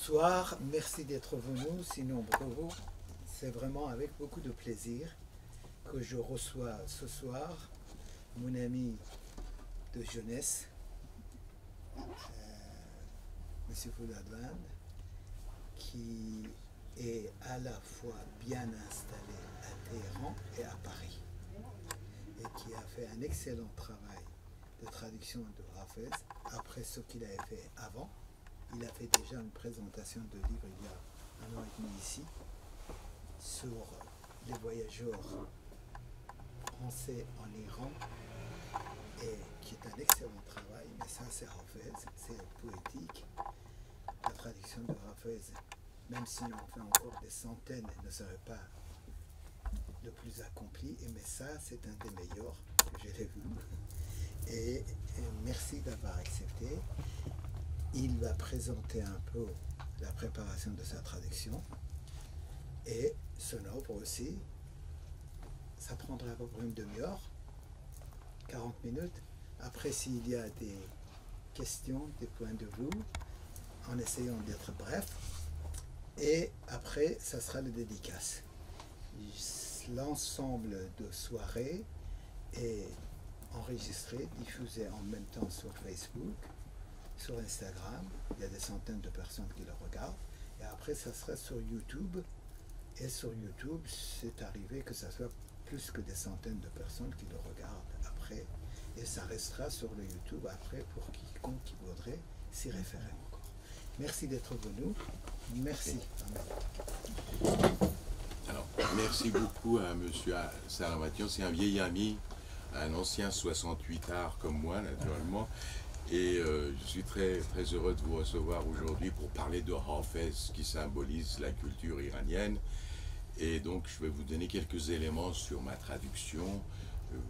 Bonsoir, merci d'être venus, si nombreux. C'est vraiment avec beaucoup de plaisir que je reçois ce soir mon ami de jeunesse, M. Fouladouane, qui est à la fois bien installé à Téhéran et à Paris, et qui a fait un excellent travail de traduction de Hafez après ce qu'il avait fait avant. Il a fait déjà une présentation de livre il y a 1 an et demi ici sur les voyageurs français en Iran, et qui est un excellent travail, mais ça c'est Hafez, c'est poétique. La traduction de Hafez, même si on fait encore des centaines, ne serait pas le plus accompli, mais ça c'est un des meilleurs que j'ai vu. Et merci d'avoir accepté. Il va présenter un peu la préparation de sa traduction et son œuvre aussi. Ça prendra à peu près une demi-heure, 40 minutes. Après, s'il y a des questions, des points de vue, en essayant d'être bref. Et après, ça sera le dédicace. L'ensemble de soirées est enregistré, diffusé en même temps sur Facebook, sur Instagram. Il y a des centaines de personnes qui le regardent. Et après, ça sera sur YouTube. Et sur YouTube, c'est arrivé que ça soit plus que des centaines de personnes qui le regardent après. Et ça restera sur le YouTube après pour quiconque qui voudrait s'y référer encore. Merci d'être venu. Merci. Alors, merci beaucoup à M. Salamatian. C'est un vieil ami, un ancien 68 art comme moi, naturellement. Et je suis très, très heureux de vous recevoir aujourd'hui pour parler de Hafez, qui symbolise la culture iranienne. Et donc, je vais vous donner quelques éléments sur ma traduction.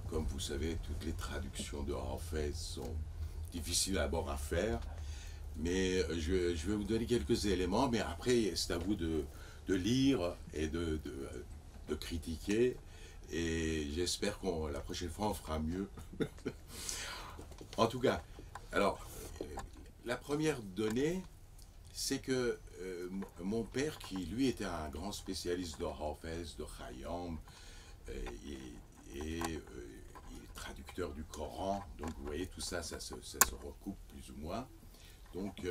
Comme vous savez, toutes les traductions de Hafez sont difficiles d'abord à faire. Mais je vais vous donner quelques éléments. Mais après, c'est à vous de lire et de critiquer. Et j'espère que la prochaine fois, on fera mieux. En tout cas, alors, la première donnée, c'est que mon père, qui lui était un grand spécialiste de Hafez, de Khayyam, et il est traducteur du Coran, donc vous voyez, tout ça, ça se recoupe plus ou moins. Donc,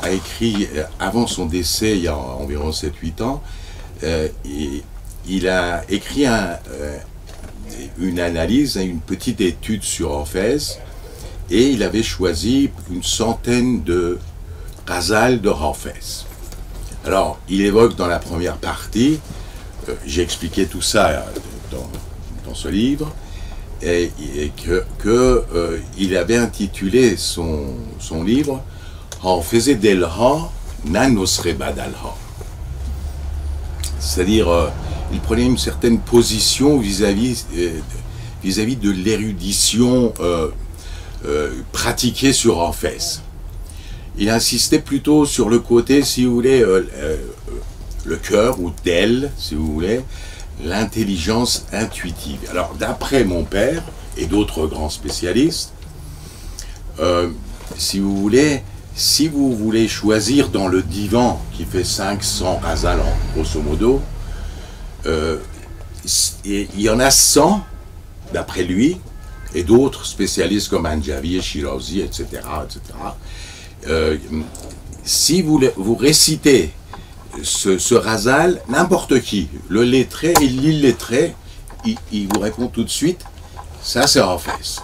a écrit, avant son décès, il y a environ 7-8 ans, il a écrit une analyse, une petite étude sur Hafez, et il avait choisi une centaine de ghazals de Hafez. Alors, il évoque dans la première partie, j'ai expliqué tout ça dans ce livre, et il avait intitulé son livre « Hafez delha na nosre badalha ». C'est-à-dire, il prenait une certaine position vis-à-vis de l'érudition pratiquée sur Hafez. Il insistait plutôt sur le côté, si vous voulez, le cœur, ou d'elle, si vous voulez, l'intelligence intuitive. Alors, d'après mon père et d'autres grands spécialistes, si vous voulez choisir dans le divan qui fait 500 ghazals, grosso modo, il y en a 100, d'après lui, et d'autres spécialistes comme Anjavi, Shirazi, etc., si vous récitez ce ghazal, n'importe qui, le lettré et l'illettré, il vous répond tout de suite, ça c'est Hafez.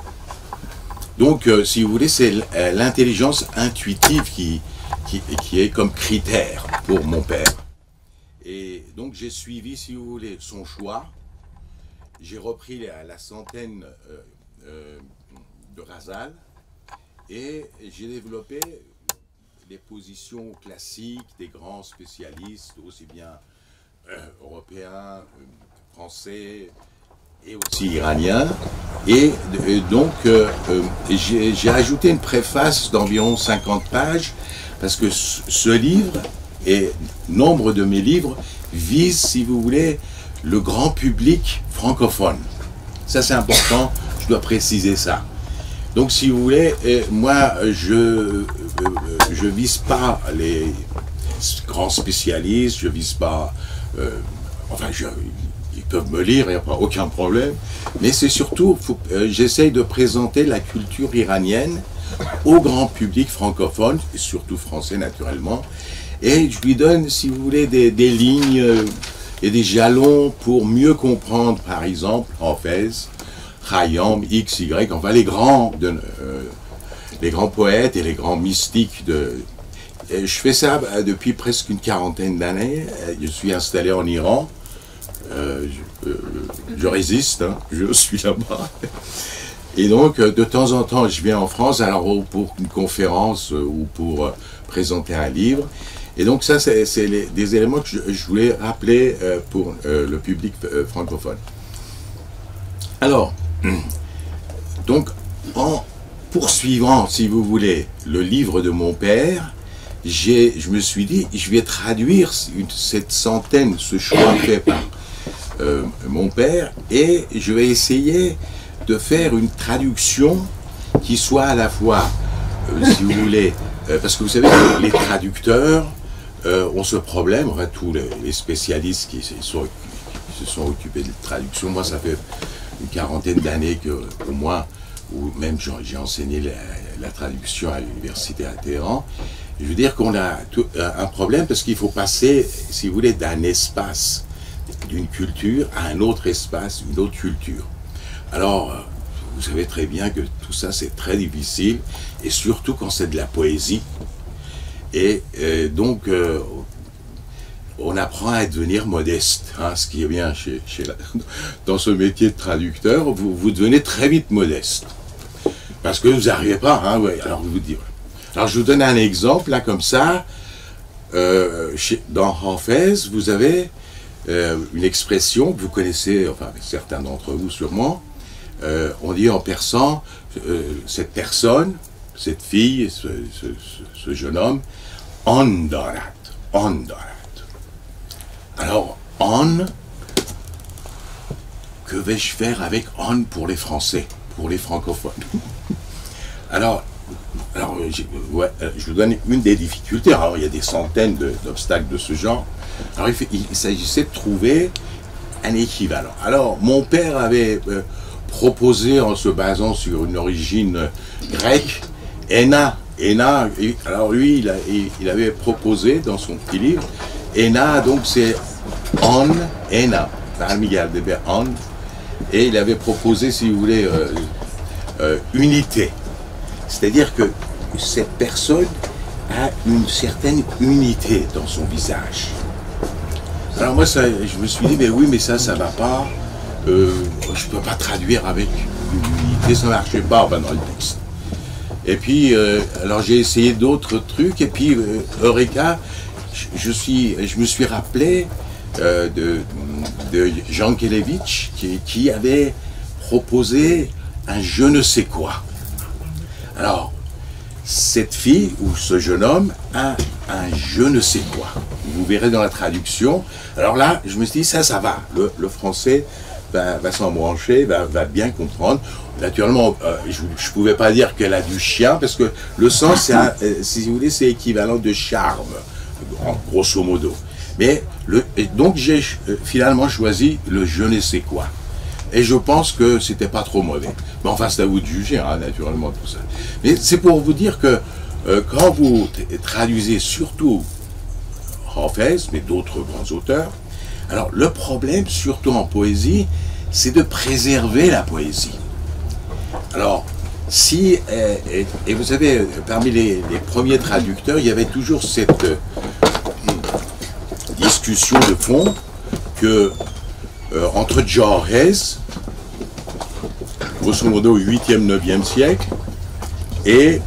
Donc, si vous voulez, c'est l'intelligence intuitive qui est comme critère pour mon père. Et donc, j'ai suivi, si vous voulez, son choix. J'ai repris la centaine de ghazals et j'ai développé les positions classiques des grands spécialistes, aussi bien européens, français et aussi iraniens. Et donc, j'ai ajouté une préface d'environ 50 pages, parce que ce livre, et nombre de mes livres, visent, si vous voulez, le grand public francophone. Ça, c'est important, je dois préciser ça. Donc, si vous voulez, moi, je vise pas les grands spécialistes, je vise pas... enfin, ils peuvent me lire, il n'y a pas aucun problème. Mais c'est surtout, j'essaye de présenter la culture iranienne au grand public francophone, et surtout français naturellement. Et je lui donne, si vous voulez, des lignes et des jalons pour mieux comprendre, par exemple, Hafez, Khayyam, X, Y, enfin les grands poètes et les grands mystiques je fais ça depuis presque une quarantaine d'années. Je suis installé en Iran. Je résiste, hein, je suis là-bas. Et donc, de temps en temps, je viens en France, alors pour une conférence ou pour présenter un livre. Et donc, ça, c'est des éléments que je voulais rappeler pour le public francophone. Alors, donc, en poursuivant, si vous voulez, le livre de mon père, je me suis dit, je vais traduire cette centaine, ce choix fait par mon père, et je vais essayer de faire une traduction qui soit à la fois, si vous voulez, parce que vous savez, les traducteurs ont ce problème, enfin tous les spécialistes qui se sont occupés de traduction, moi ça fait une quarantaine d'années au moins, où même j'ai enseigné la traduction à l'université à Téhéran. Je veux dire qu'on a un problème parce qu'il faut passer, si vous voulez, d'un espace, d'une culture à un autre espace, une autre culture. Alors, vous savez très bien que tout ça, c'est très difficile, et surtout quand c'est de la poésie. Et donc, on apprend à devenir modeste, hein, ce qui est bien dans ce métier de traducteur, vous devenez très vite modeste. Parce que vous n'arrivez pas, hein, ouais, alors vous dire. Alors je vous donne un exemple, là, comme ça. Dans Hafez, vous avez une expression que vous connaissez, enfin certains d'entre vous sûrement. On dit en persan, cette personne, cette fille, ce jeune homme, on darat, on darat. Alors, on, que vais-je faire avec on pour les Français, pour les francophones? Alors je vous donne une des difficultés. Alors, il y a des centaines d'obstacles de ce genre. Alors, il s'agissait de trouver un équivalent. Alors, mon père avait proposé, en se basant sur une origine grecque, Ena. Alors, lui, il avait proposé dans son petit livre, Ena, donc c'est on, Ena, on, et il avait proposé, si vous voulez, unité. C'est-à-dire que cette personne a une certaine unité dans son visage. Alors moi, je me suis dit, mais oui, mais ça va pas. Je ne peux pas traduire avec une unité, ça ne marchait pas dans le texte. Et puis, alors j'ai essayé d'autres trucs, et puis, Eureka, je me suis rappelé de Jankélévitch qui avait proposé un je ne sais quoi. Alors, cette fille ou ce jeune homme a un je ne sais quoi. Vous verrez dans la traduction. Alors là, je me suis dit, ça va. Le français va s'en brancher, va bien comprendre. Naturellement, je ne pouvais pas dire qu'elle a du chien, parce que le sens, si vous voulez, c'est équivalent de charme, grosso modo. Mais donc j'ai finalement choisi le je ne sais quoi. Et je pense que c'était pas trop mauvais. Mais enfin, c'est à vous de juger, hein, naturellement, tout ça. Mais c'est pour vous dire que quand vous traduisez surtout Hafez, mais d'autres grands auteurs, alors le problème, surtout en poésie, c'est de préserver la poésie. Alors, et vous savez, parmi les premiers traducteurs, il y avait toujours cette discussion de fond que entre Georges, grosso modo au 8e, 9e siècle, et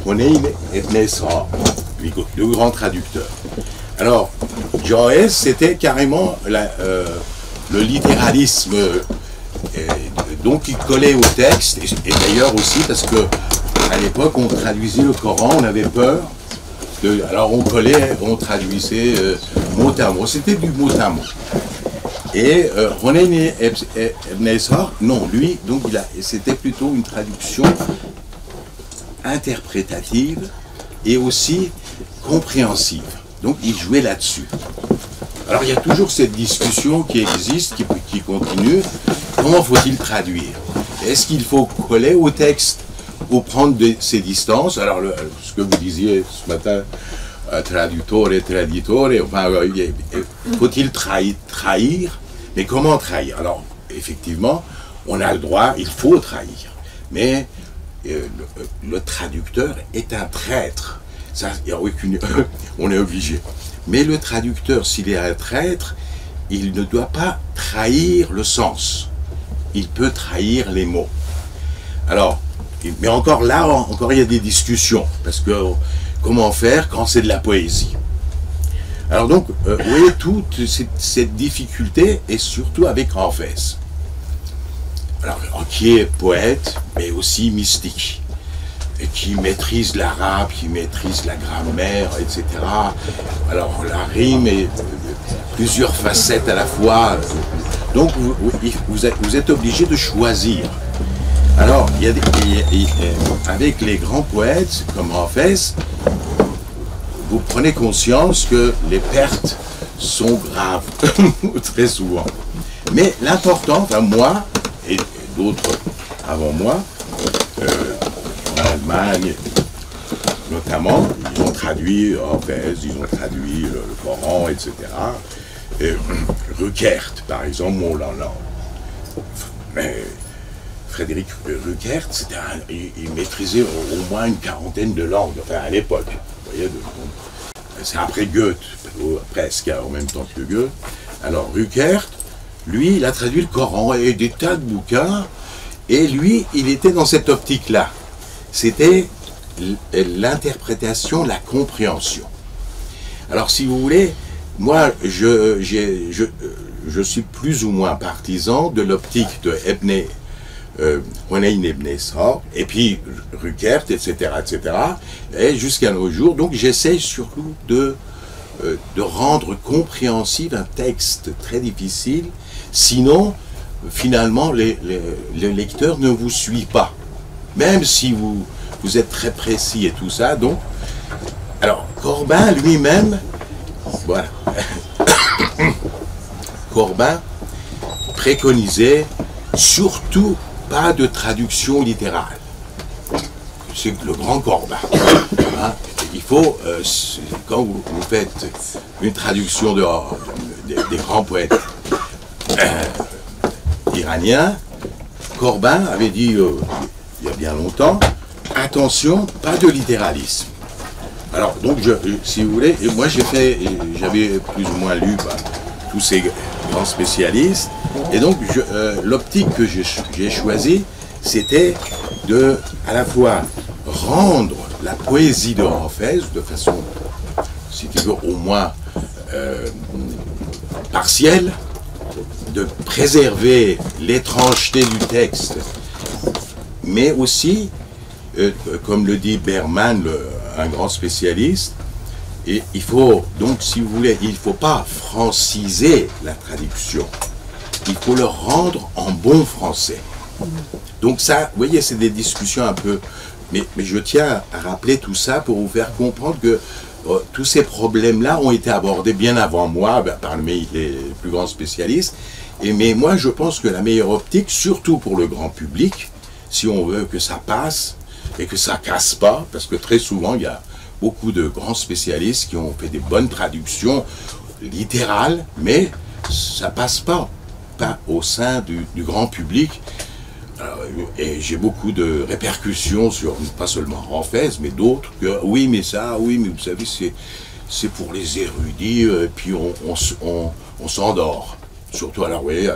Honein Ibn Esra, le grand traducteur. Alors, Georges, c'était carrément le littéralisme, donc il collait au texte, et d'ailleurs aussi parce que à l'époque on traduisait le Coran, on avait peur, alors on collait, on traduisait mot à mot, c'était du mot à mot. Et Ronen Ibn Ishaq, non, lui, donc c'était plutôt une traduction interprétative et aussi compréhensive. Donc il jouait là-dessus. Alors il y a toujours cette discussion qui existe, qui continue. Comment faut-il traduire? Est-ce qu'il faut coller au texte ou prendre ses distances? Alors ce que vous disiez ce matin, traduttore, enfin, faut-il trahir? Mais comment trahir? Alors effectivement, on a le droit, il faut trahir. Mais le traducteur est un traître. Ça, y a aucune, on est obligé. Mais le traducteur, s'il est un traître, il ne doit pas trahir le sens. Il peut trahir les mots. Alors, mais encore là, encore il y a des discussions. Parce que comment faire quand c'est de la poésie? Alors donc, vous voyez toute cette difficulté, et surtout avec Ramphès. Alors, qui est poète, mais aussi mystique. Et qui maîtrise l'arabe, qui maîtrise la grammaire, etc. Alors la rime est plusieurs facettes à la fois. Donc vous êtes obligé de choisir. Alors avec les grands poètes comme Ramphès, vous prenez conscience que les pertes sont graves, très souvent. Mais l'important, enfin moi et d'autres avant moi, en Allemagne, notamment, ils ont traduit Ramphès, ils ont traduit le Coran, etc. Et Ruckert, par exemple, mon Lanland. Mais Frédéric Ruckert, il maîtrisait au moins une quarantaine de langues, enfin à l'époque. Vous voyez, c'est après Goethe, presque en même temps que Goethe. Alors Ruckert, lui, il a traduit le Coran et des tas de bouquins, et lui, il était dans cette optique-là. C'était l'interprétation, la compréhension. Alors, si vous voulez, moi, je suis plus ou moins partisan de l'optique de Ronen Ibn Ishaq, et puis Ruckert, etc., et jusqu'à nos jours. Donc, j'essaie surtout de rendre compréhensible un texte très difficile, sinon, finalement, le lecteur ne vous suit pas. Même si vous êtes très précis et tout ça, donc... Alors, Corbin lui-même, voilà, Corbin préconisait surtout pas de traduction littérale. C'est le grand Corbin. Hein. Il faut, quand vous faites une traduction des grands poètes iraniens, Corbin avait dit... il y a bien longtemps, attention, pas de littéralisme. Alors, donc, si vous voulez, moi j'avais plus ou moins lu tous ces grands spécialistes, et donc l'optique que j'ai choisie, c'était de, à la fois, rendre la poésie de Ramphès de façon, si tu veux, au moins partielle, de préserver l'étrangeté du texte, mais aussi, comme le dit Berman, un grand spécialiste, et il faut, donc si vous voulez, il ne faut pas franciser la traduction, il faut le rendre en bon français. Donc ça, vous voyez, c'est des discussions un peu... Mais je tiens à rappeler tout ça pour vous faire comprendre que tous ces problèmes-là ont été abordés bien avant moi, parmi les plus grands spécialistes, mais moi je pense que la meilleure optique, surtout pour le grand public, si on veut que ça passe et que ça casse pas, parce que très souvent il y a beaucoup de grands spécialistes qui ont fait des bonnes traductions littérales, mais ça passe pas au sein du grand public. Et j'ai beaucoup de répercussions sur, pas seulement Ramphès, mais d'autres, que oui, mais ça, oui, mais vous savez, c'est pour les érudits, et puis on s'endort. Surtout, alors, oui,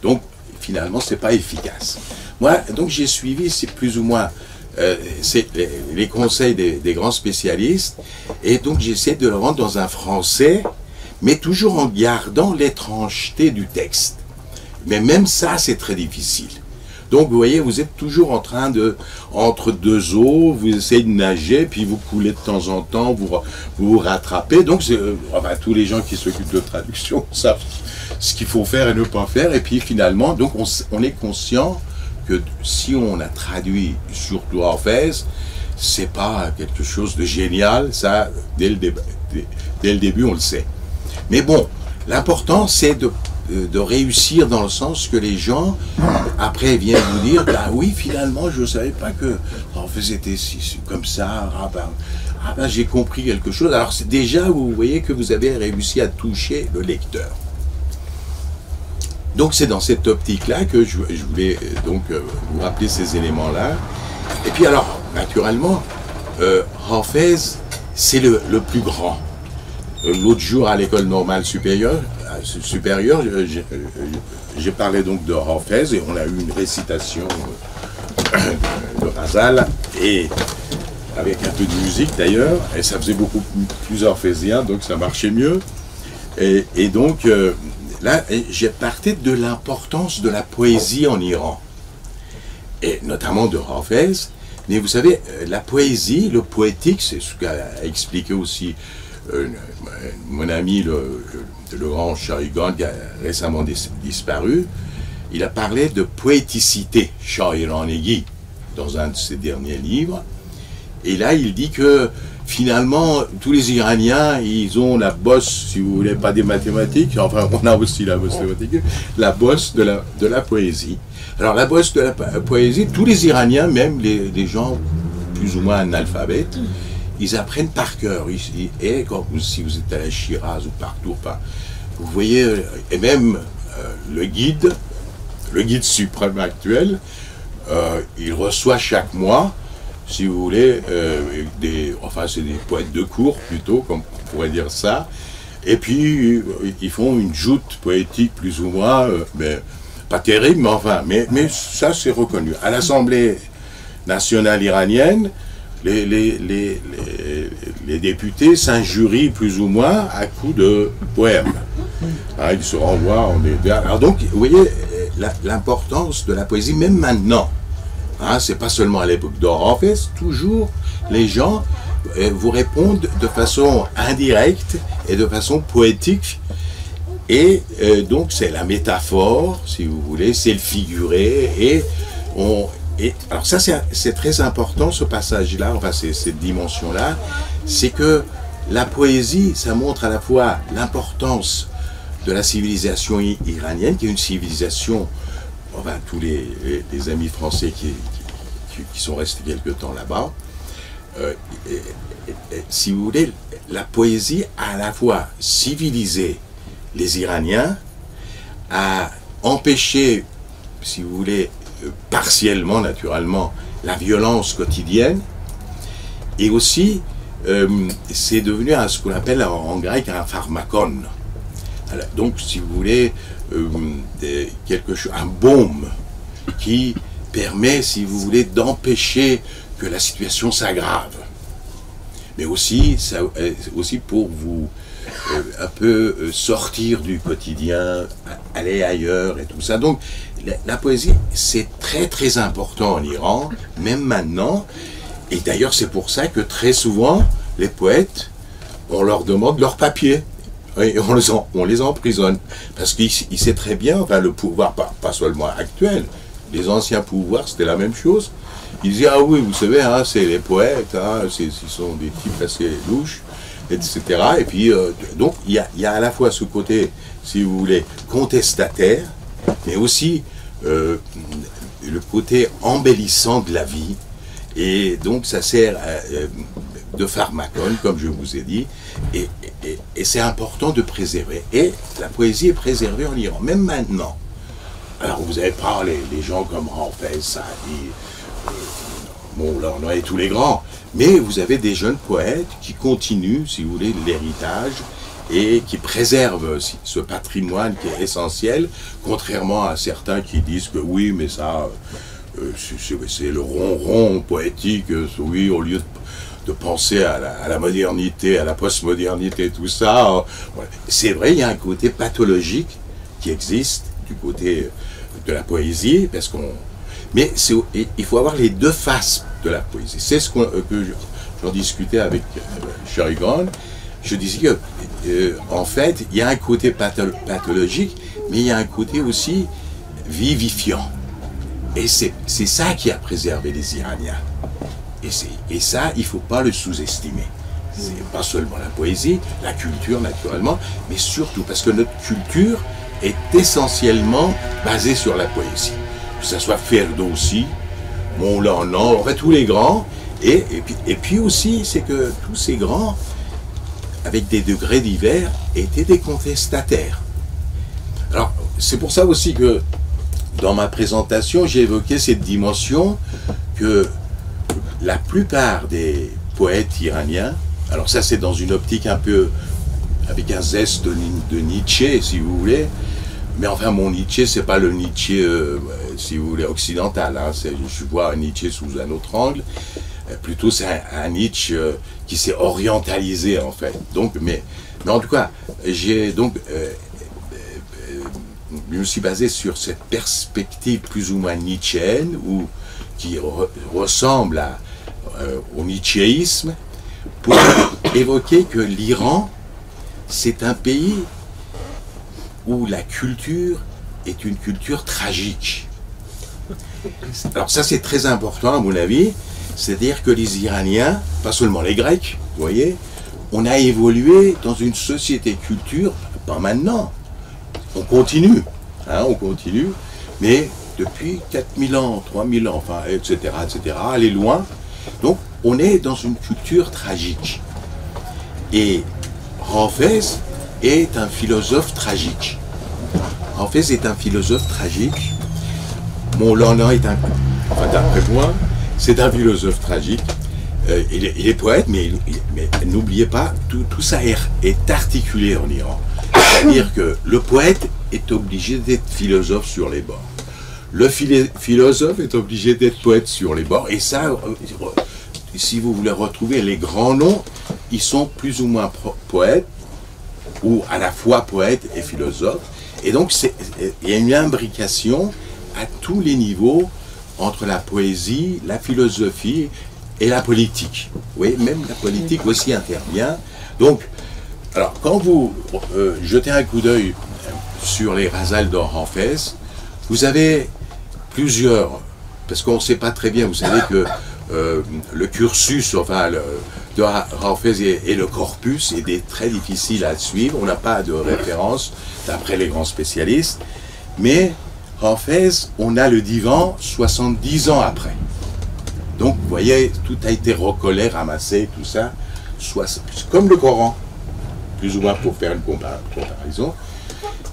donc, finalement, c'est pas efficace. Moi, donc, j'ai suivi, c'est plus ou moins les conseils des grands spécialistes, et donc, j'essaie de le rendre dans un français, mais toujours en gardant l'étrangeté du texte. Mais même ça, c'est très difficile. Donc vous voyez, vous êtes toujours en train de, entre deux eaux, vous essayez de nager, puis vous coulez de temps en temps, vous rattrapez. Donc enfin, tous les gens qui s'occupent de traduction savent ce qu'il faut faire et ne pas faire. Et puis finalement, donc on est conscient que si on a traduit surtout Hafez, c'est pas quelque chose de génial, ça, dès le début, on le sait. Mais bon, l'important, c'est de réussir dans le sens que les gens, après, viennent vous dire, bah oui, finalement, je ne savais pas que Hafez était comme ça, j'ai compris quelque chose. Alors, c'est déjà, vous voyez que vous avez réussi à toucher le lecteur. Donc, c'est dans cette optique-là que je voulais donc vous rappeler ces éléments-là. Et puis, alors, naturellement, Hafez, c'est le plus grand. L'autre jour, à l'école normale supérieure, j'ai parlé donc de Hafez et on a eu une récitation de Ghazal, et avec un peu de musique d'ailleurs, et ça faisait beaucoup plus hafézien, donc ça marchait mieux. Et donc, là, j'ai parlé de l'importance de la poésie en Iran, et notamment de Hafez. Mais vous savez, la poésie, le poétique, c'est ce qu'a expliqué aussi mon ami, le grand Sharigan, qui a récemment disparu. Il a parlé de poéticité, Shairanegi, dans un de ses derniers livres. Et là, il dit que finalement, tous les Iraniens, ils ont la bosse, si vous voulez, pas des mathématiques, enfin, on a aussi la bosse mathématique, la bosse de la poésie. Alors, la bosse de la poésie, tous les Iraniens, même les gens plus ou moins analphabètes, ils apprennent par cœur. Et si vous êtes à la Shiraz ou partout, enfin, vous voyez, et même le guide suprême actuel, il reçoit chaque mois, si vous voulez, c'est des poètes de cour plutôt, comme on pourrait dire ça. Et puis, ils font une joute poétique plus ou moins, mais pas terrible, mais enfin, mais ça c'est reconnu. À l'Assemblée nationale iranienne, les députés s'injurient plus ou moins à coups de poèmes. Hein, ils se renvoient. Alors donc, vous voyez l'importance de la poésie, même maintenant. Hein, c'est pas seulement à l'époque de Hafez, toujours les gens vous répondent de façon indirecte et de façon poétique. Et donc c'est la métaphore, si vous voulez, c'est le figuré, alors ça c'est très important, ce passage-là, enfin cette dimension-là, c'est que la poésie, ça montre à la fois l'importance de la civilisation iranienne, qui est une civilisation, enfin tous les amis français qui sont restés quelque temps là-bas, si vous voulez, la poésie a à la fois civilisé les Iraniens, a empêché, si vous voulez, partiellement, naturellement, la violence quotidienne, et aussi, c'est devenu ce qu'on appelle en grec un pharmakon. Alors, donc, si vous voulez, un baume qui permet, si vous voulez, d'empêcher que la situation s'aggrave. Mais aussi pour vous un peu sortir du quotidien, aller ailleurs et tout ça. Donc la poésie, c'est très très important en Iran, même maintenant. Et d'ailleurs, c'est pour ça que très souvent, les poètes, on leur demande leur papier. Et on les emprisonne. Parce qu'il sait très bien, enfin, le pouvoir, pas seulement actuel, les anciens pouvoirs, c'était la même chose. Ils disaient, ah oui, vous savez, hein, c'est les poètes, hein, ils sont des types assez louches, etc. Et puis, donc, il y a à la fois ce côté, si vous voulez, contestataire, mais aussi le côté embellissant de la vie. Et donc, ça sert de pharmacone, comme je vous ai dit, et c'est important de préserver. Et la poésie est préservée en Iran, même maintenant. Alors, vous n'avez pas les gens comme Hafez, Saadi, bon, là, on a tous les grands, mais vous avez des jeunes poètes qui continuent, si vous voulez, l'héritage et qui préservent ce patrimoine qui est essentiel, contrairement à certains qui disent que oui, mais ça, c'est le ronron poétique, oui, au lieu de penser à la modernité, à la postmodernité, tout ça. C'est vrai, il y a un côté pathologique qui existe du côté de la poésie, parce qu'on... Mais il faut avoir les deux faces de la poésie. C'est ce que j'en discutais avec Sheridan. Je disais que, en fait, il y a un côté pathologique, mais il y a un côté aussi vivifiant. Et c'est ça qui a préservé les Iraniens. Et ça, il ne faut pas le sous-estimer. C'est pas seulement la poésie, la culture naturellement, mais surtout parce que notre culture est essentiellement basée sur la poésie. Que ce soit Ferdowsi, Mawlana, enfin tous les grands, et puis aussi c'est que tous ces grands, avec des degrés divers, étaient des contestataires. Alors c'est pour ça aussi que dans ma présentation j'ai évoqué cette dimension que la plupart des poètes iraniens, alors ça c'est dans une optique un peu avec un zeste de Nietzsche si vous voulez, mais enfin mon Nietzsche c'est pas le Nietzsche si vous voulez occidental, hein. Je vois un Nietzsche sous un autre angle, plutôt c'est un Nietzsche qui s'est orientalisé en fait. Donc, mais en tout cas j'ai donc je me suis basé sur cette perspective plus ou moins nietzschéenne ou qui ressemble au nietzschéisme, pour évoquer que l'Iran, c'est un pays où la culture est une culture tragique. Alors ça c'est très important à mon avis, c'est-à-dire que les Iraniens, pas seulement les Grecs, vous voyez, on a évolué dans une société-culture, pas maintenant, on continue, hein, mais depuis 4000 ans, 3000 ans, enfin, etc., aller loin. Donc, on est dans une culture tragique. Et Hafez est un philosophe tragique. Hafez est un philosophe tragique. Mawlana est enfin, d'après moi, c'est un philosophe tragique. Il est poète, mais n'oubliez pas, tout ça est articulé en Iran. C'est-à-dire que le poète est obligé d'être philosophe sur les bords. Le philosophe est obligé d'être poète sur les bords. Et ça, si vous voulez retrouver les grands noms, ils sont plus ou moins poètes, ou à la fois poète et philosophe. Et donc, il y a une imbrication à tous les niveaux entre la poésie, la philosophie et la politique. Oui, même la politique aussi intervient. Donc, alors, quand vous jetez un coup d'œil sur les ghazals de Hafez, vous avez plusieurs, parce qu'on ne sait pas très bien, vous savez que le cursus, enfin, de Hafez et le corpus est très difficile à suivre, on n'a pas de référence d'après les grands spécialistes, mais Hafez, on a le divan 70 ans après. Donc, vous voyez, tout a été recollé, ramassé, tout ça, comme le Coran, plus ou moins pour faire une comparaison.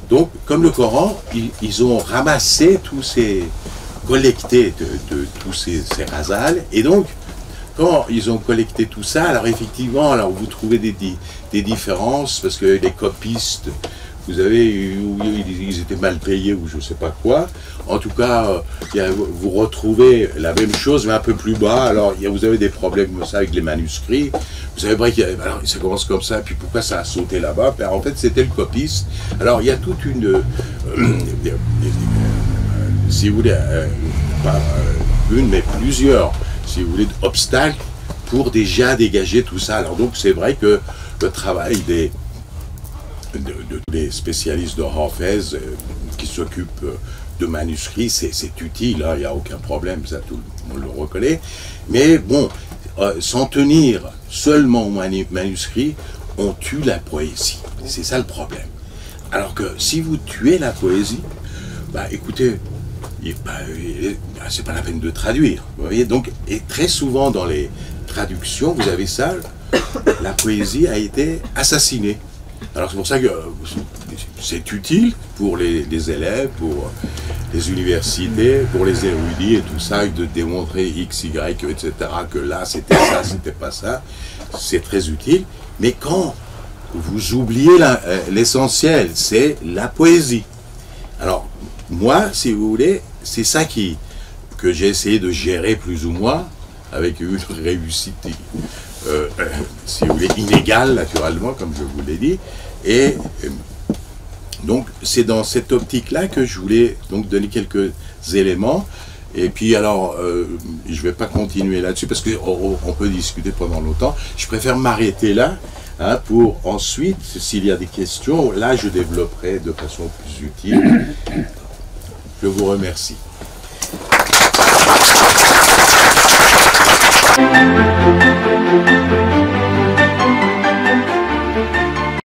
Donc, comme le Coran, ils ont ramassé tous ces, collecté de tous ces ghazals, et donc, quand ils ont collecté tout ça, alors effectivement, alors vous trouvez des différences, parce que les copistes, vous avez, ils étaient mal payés ou je ne sais pas quoi. En tout cas, vous retrouvez la même chose, mais un peu plus bas. Alors, vous avez des problèmes comme ça avec les manuscrits. Vous savez, alors, ça commence comme ça, puis pourquoi ça a sauté là-bas? En fait, c'était le copiste. Alors, il y a toute une... si vous voulez, pas une, mais plusieurs, si vous voulez, obstacles pour déjà dégager tout ça. Alors, donc, c'est vrai que le travail des spécialistes de Hafez qui s'occupent de manuscrits, c'est utile, hein, il n'y a aucun problème, ça tout le monde le reconnaît. Mais bon, s'en tenir seulement aux manuscrits, on tue la poésie. C'est ça le problème. Alors que si vous tuez la poésie, bah écoutez, c'est pas la peine de traduire. Vous voyez, donc, et très souvent dans les traductions, vous avez ça, la poésie a été assassinée. Alors c'est pour ça que c'est utile pour les élèves, pour les universités, pour les érudits et tout ça, de démontrer X, Y, etc., que là c'était ça, c'était pas ça, c'est très utile. Mais quand vous oubliez l'essentiel, c'est la poésie. Alors moi, si vous voulez, c'est ça que j'ai essayé de gérer plus ou moins, avec une réussite si vous voulez, inégale, naturellement, comme je vous l'ai dit. Et donc, c'est dans cette optique-là que je voulais donc donner quelques éléments. Et puis alors, je ne vais pas continuer là-dessus parce qu'on peut discuter pendant longtemps. Je préfère m'arrêter là, hein, pour ensuite, s'il y a des questions, là je développerai de façon plus utile. Je vous remercie.